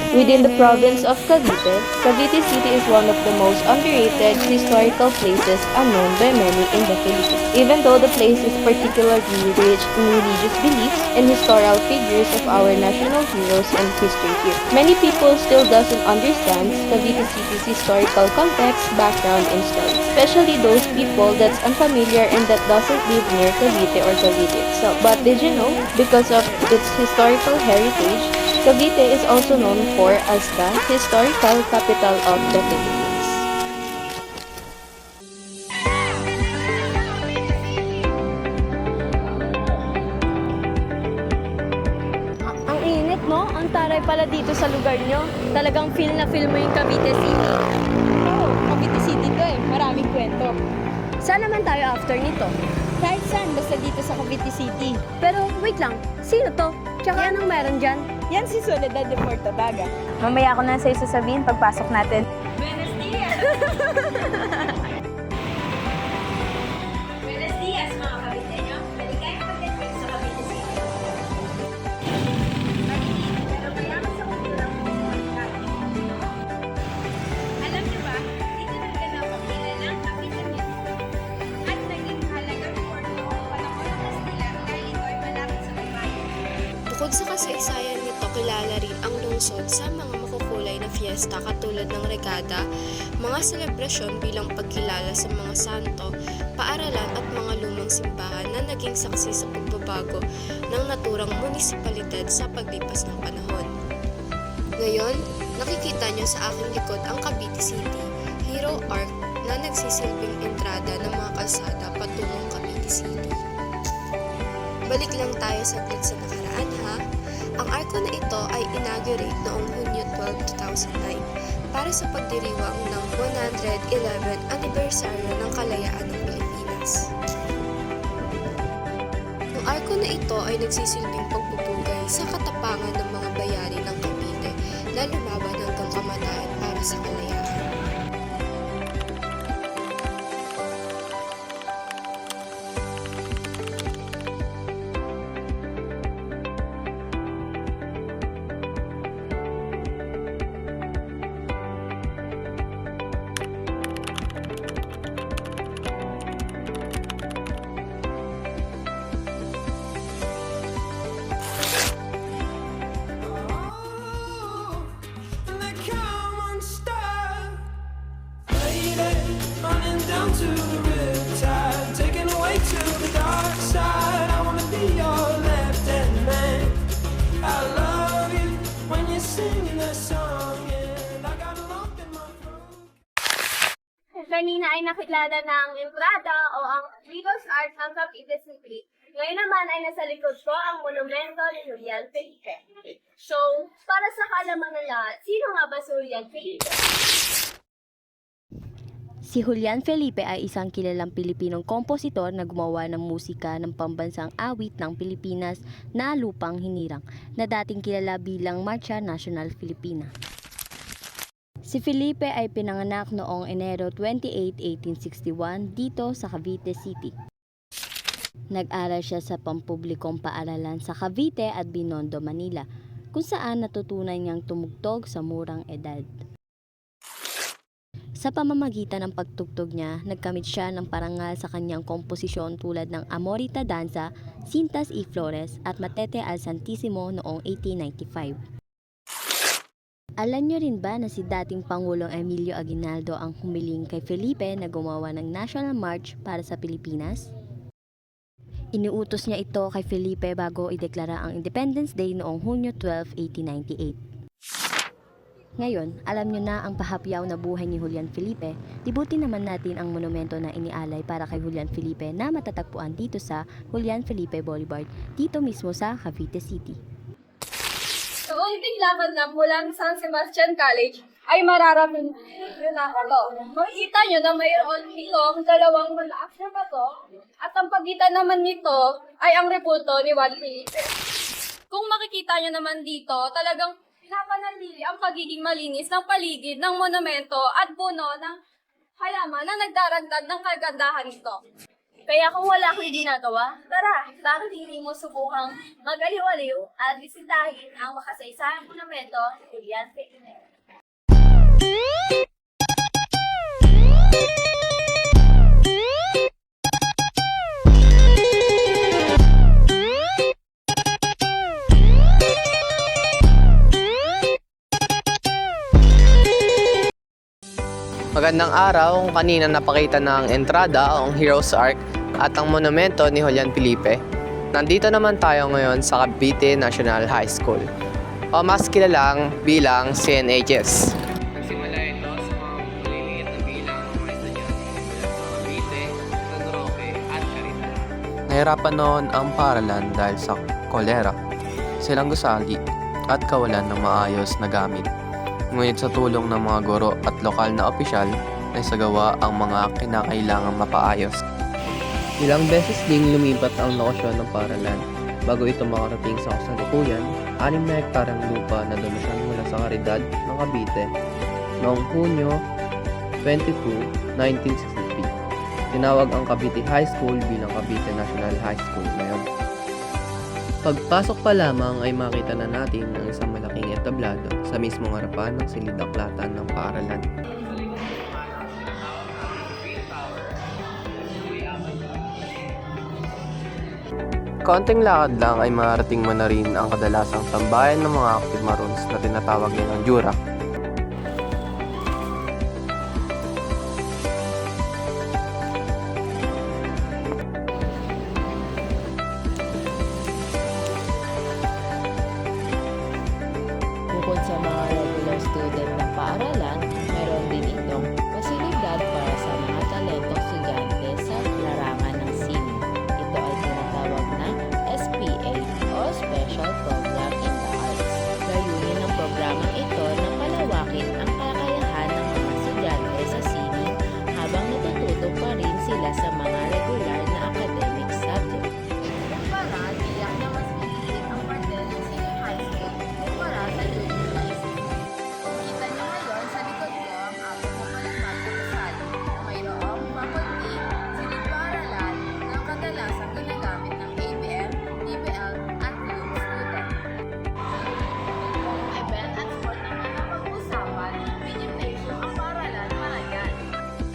Within the province of Cavite, Cavite City is one of the most underrated historical places unknown by many in the Philippines. Even though the place is particularly rich in religious beliefs and historical figures of our national heroes and history here, many people still doesn't understand Cavite City's historical context, background, and story. Especially those people that's unfamiliar and that doesn't live near Cavite or Cavite itself. But did you know, because of its historical heritage, Cavite is also known for as the historical capital of the Philippines. Ang init, no? Ang taray pala dito sa lugar nyo. Talagang feel na feel mo yung Cavite City. Oo, Cavite City to eh. Maraming kwento. Saan naman tayo after nito? Kahit saan, basta dito sa Cavite City. Pero wait lang, sino to? Tsaka anong meron dyan? Yan si Soledad de Portabaga. Mamaya ko na sa'yo sasabihin pagpasok natin. Buenos dias! Buenos dias mga Caviteño. Maligayang pag-adventure sa Cavite City. Maliit, pero mayaman sa kulturang komunidad. Alam niyo ba, dito naganap ang kilalang Cavite Music. At naging halagang porto ang panahon ng Kastila dahil ito ay malapit sa Baybay. Bukod sa kasaysayan nito, kilala rin ang lungsod sa mga makukulay na fiesta katulad ng regada, mga selebrasyon bilang pagkilala sa mga santo, paaralan at mga lumang simbahan na naging saksi sa pagbabago ng naturang munisipalidad sa paglipas ng panahon. Ngayon, nakikita niyo sa aking likod ang Cavite City, Hero Arc na nagsisilbing entrada ng mga kalsada patungong Cavite City. Balik lang tayo saglit sa nakaraan ha. Ang arko na ito ay inaugurate noong Hunyo 12, 2009 para sa pagdiriwang ng 111th anibersaryo ng kalayaan ng Pilipinas. Ang arko na ito ay nagsisilbing pagpupugay sa katapangan ng mga bayani ng Cavite na lumaban hanggang kamatayan para sa kalayaan. Running down to the riptide, taken away to the dark side. I wanna be your left-hand man. I love you when you're singing that song, and I got a lump in my throat. Kanina ay nakilala na ang entrada o ang Legos Art ng Cavite City. Ngayon naman ay nasa likod ko ang monumento ni Julian Felipe. So, para sa kaalaman ng lahat, sino nga ba si Julian Felipe? Si Julian Felipe ay isang kilalang Pilipinong kompositor na gumawa ng musika ng pambansang awit ng Pilipinas na Lupang Hinirang na dating kilala bilang Marcha Nacional Filipina. Si Felipe ay pinanganak noong Enero 28, 1861 dito sa Cavite City. Nag-aral siya sa pampublikong paaralan sa Cavite at Binondo, Manila, kung saan natutunan niyang tumugtog sa murang edad. Sa pamamagitan ng pagtugtog niya, nagkamit siya ng parangal sa kanyang komposisyon tulad ng Amorita Danza, Cintas y Flores at Matete al Santissimo noong 1895. Alam niyo rin ba na si dating Pangulong Emilio Aguinaldo ang humiling kay Felipe na gumawa ng National March para sa Pilipinas? Iniutos niya ito kay Felipe bago ideklara ang Independence Day noong Hunyo 12, 1898. Ngayon, alam nyo na ang pahapyaw na buhay ni Julian Felipe, libutin naman natin ang monumento na inialay para kay Julian Felipe na matatagpuan dito sa Julian Felipe Boulevard, dito mismo sa Cavite City. Sa unting laban na mula San Sebastian College ay mararating yun na ito. Makikita nyo na mayroon itong dalawang malakas na bato at ang pagitan naman nito ay ang repulto ni Juan Felipe. Kung makikita nyo naman dito, talagang napanatili ang pagiging malinis ng paligid ng monumento at puno ng halaman na nagdaragdag ng kagandahan nito. Kaya kung wala akong ginagawa, tara, bakit hindi mo subukang magaliwaliw at bisitahin ang makasaysayang monumento ni Julian Felipe? Magandang araw, kung kanina napakita ng entrada ang Heroes Arc at ang monumento ni Julian Felipe. Nandito naman tayo ngayon sa Cavite National High School, o mas kilalang bilang CNHS. Nagsimula ito sa mga maliliit na bilang ng mga estudyante mula sa Cavite, San Roque at Caridad. Nahirapan noon ang paaralan dahil sa kolera, silang gusali at kawalan ng maayos na gamit. Ngunit sa tulong ng mga guro at lokal na opisyal, naisagawa ang mga kinakailangang mapaayos. Ilang beses ding lumipat ang lokasyon ng paaralan bago ito makarating sa kasalukuyan, 6 na hektarang lupa na dumisan mula sa Caridad ng Cavite noong Hunyo 22, 1963. Tinawag ang Cavite High School bilang Cavite National High School ngayon. Pagpasok pa lamang ay makita na natin ang isang malaking entablado sa mismong harapan ng silid-aklatan ng paaralan. Konting lakad lang ay marating mo na rin ang kadalasang tambayan ng mga active maroons na tinatawag nilang Jura. Bukod sa mga regular student ng paaralan, meron din itong pasilidad para sa mga talentong estudyante sa larangan ng sini. Ito ay tinatawag na SPA o Special Program in the Arts. Layunin ng programang ito na palawakin ang kakayahan ng mga estudyante sa sini habang natututo pa rin sila sa mga regular na academic subject. Kumpara, tiyak na mas maliit ang parte ng senior high school kumpara sa junior high school. Kita niyo ngayon sa likod ko ang aking mapalipad na gusali na mayroong faculty, silid-paaralan na kadalasang ginagamit ng ABM, DBL at youth student. Kung event at sport naman ang pag-uusapan, may gymnasium ang paaralan para yan.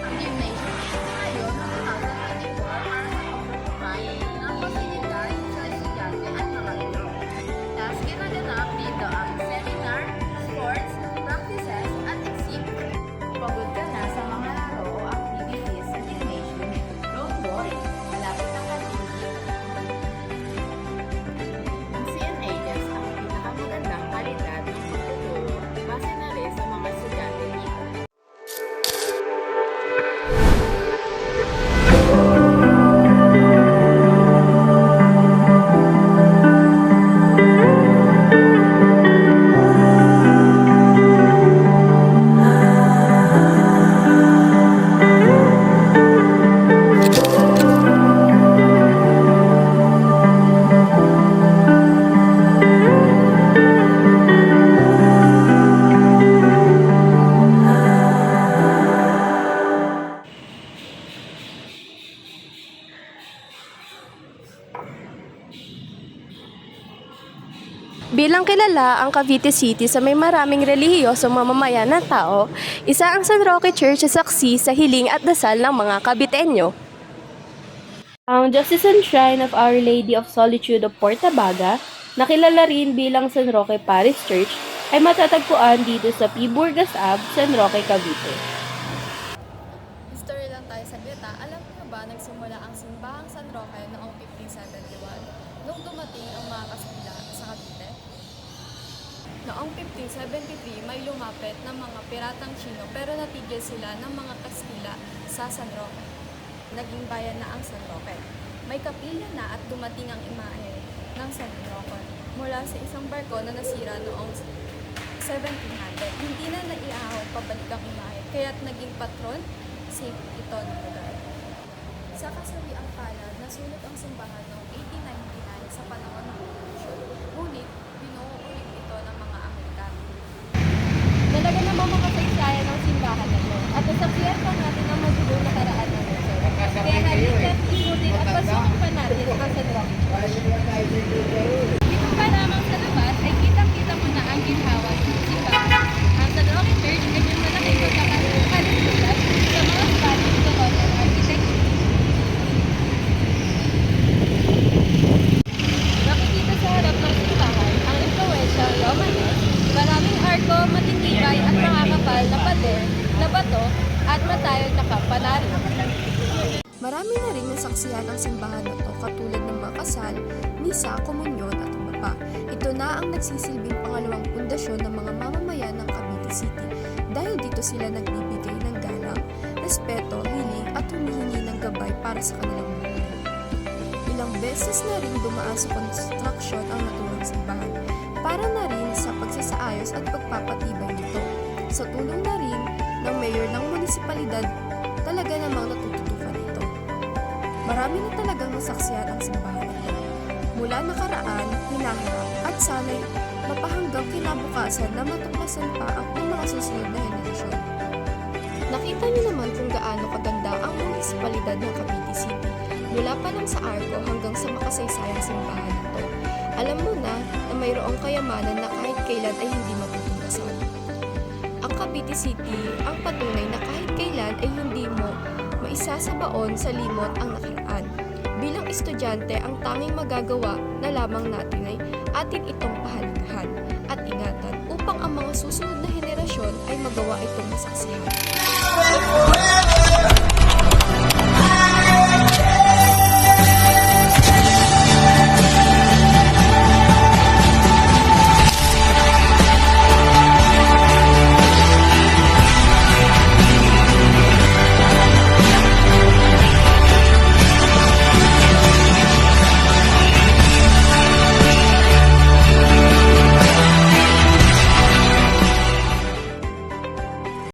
Ang gymnasium ay ngayon ng 2024 para sa pagpapakain ng pasilidad sa estudyante at mga guro. Tapos ginaganap dito ang seminar, sports, practices at exhibit. Pagod ka na sa mga laro o activities sa gymnasium, don't worry, malapit ang kantin. Ang CNHS ang pinakamagandang kalidad ng pagtuturo base na rin sa mga estudyante dito. Bilang kilala ang Cavite City sa may maraming relihiyosong mamamayan ng tao, isa ang San Roque Church sa saksi sa hiling at dasal ng mga Caviteño. Ang Diocesan Shrine of Our Lady of Solitude of Portabaga, na kilala rin bilang San Roque Parish Church, ay matatagpuan dito sa P. Burgas Ave, San Roque, Cavite. History lang tayo saglita. Alam niyo ba nagsimula ang simbahang San Roque noong 1571 nung dumating ang mga Kastila sa Cavite? Noong 1573, may lumapit ng mga piratang Chino pero natigil sila ng mga Kastila sa San Roque. Naging bayan na ang San Roque. May kapilya na at dumating ang imahe ng San Roque mula sa isang barko na nasira noong 1700. Hindi na naiahon pabalik ang imahe kaya't naging patron saint ito ng lugar. Sa kasawiang palad, nasulit ang simbahan noong 1899 sa panahon ng Revolution. Ngunit, binuo ulit ito ng mga Amerikano. Talaga namang makasaysayan ang simbahan na ito at nasaksiyan pa natin ang magulong na karaan ng Luzon. Kaya halika't ikutin Pasukin pa natin ang San Roque Church. Dito pa lamang sa labas ay kitang-kita mo na ang ginhawa ng simbahan. Ang San Roque Church ay may malaking pagkakalusulat sa mga Spanish colonial architecture. Nakikita sa harap ng simbahan ang impluwensyang Romanes, maraming arko, matitibay at makakapal na pader, na bato at matayog na kampanaryo. Marami na rin nasaksihan ang simbahan na to katulad ng mga kasal, misa, komunyon at iba pa. Ito na ang nagsisilbing pangalawang pundasyon ng mga mamamayan ng Cavite City dahil dito sila nagbibigay ng galang, respeto, hiling at humihingi ng gabay para sa kanilang buhay. Ilang beses na rin dumaan sa construction ang naturang simbahan para na rin sa pagsasaayos at pagpapatibay nito. Sa tulong na rin ng mayor ng munisipalidad, talaga namang natututukan ito. Marami na talagang nasaksihan ang simbahan ito. Mula nakaraan, hinaharap at sana'y mapahanggang kinabukasan na matuklasan pa ang mga susunod na henerasyon. Nakita niyo naman kung gaano kaganda ang munisipalidad ng Cavite City mula pa lang sa arko hanggang sa makasaysayang simbahan nito. Alam mo na mayroong kayamanan na kahit kailan ay hindi matutunasan. Ang Cavite City ang patunay na kahit kailan ay hindi mo maisasabaon sa limot ang nakaraan. Bilang estudyante, ang tanging magagawa na lamang natin ay atin itong pahalagahan at ingatan upang ang mga susunod na henerasyon ay magawa itong masaksihan.